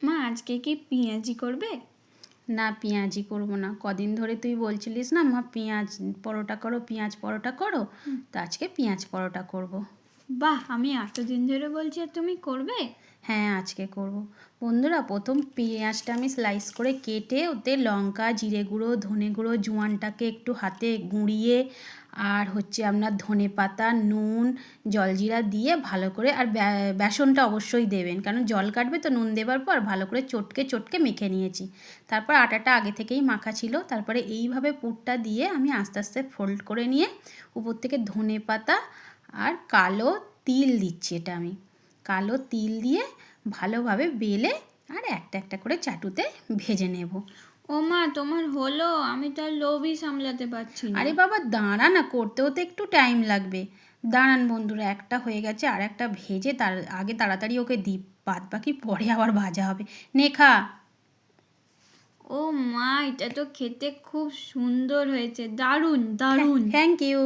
মা আজকে কি পেঁয়াজি করবে? না, পেঁয়াজি করবো না। কদিন ধরে তুই বলছিলিস না মা পেঁয়াজ পরোটা করো, পেঁয়াজ পরোটা করো, তো আজকে পেঁয়াজ পরোটা করব। বাহ, আমি এতদিন ধরে বলছি আর তুমি করবে? হ্যাঁ, আজকে করব। বন্ধুরা, প্রথম পেঁয়াজটা আমি স্লাইস করে কেটে ওতে লঙ্কা, জিরে গুঁড়ো, ধনে গুঁড়ো, জোয়ানটাকে একটু হাতে গুঁড়িয়ে আর হচ্ছে আপনার ধনে পাতা, নুন, জলজিরা দিয়ে ভালো করে, আর বেসনটা অবশ্যই দেবেন, কারণ জল কাটবে তো নুন দেবার পর ভালো করে চটকে চটকে মেখে নিয়েছি। তারপর আটাটা আগে থেকেই মাখা ছিল। তারপরে এইভাবে পুরটা দিয়ে আমি আস্তে আস্তে ফোল্ড করে নিয়ে উপর থেকে ধনে পাতা আর কালো তিল দিচ্ছি। এটা আমি কালো তিল দিয়ে ভালোভাবে বেলে আর একটা একটা করে চাটুতে ভেজে নেব। ও মা, তোমার হলো? আমি তো আর লোভই সামলাতে পারছি না। আরে বাবা দাঁড়া না, করতেও তো একটু টাইম লাগবে। দাঁড়ান বন্ধুরা, একটা হয়ে গেছে, আর একটা ভেজে তার আগে তাড়াতাড়ি ওকে দিই, বাদ বাকি পরে আবার ভাজা হবে। নেখা। ও মা, এটা তো খেতে খুব সুন্দর হয়েছে, দারুণ দারুণ। Thank you.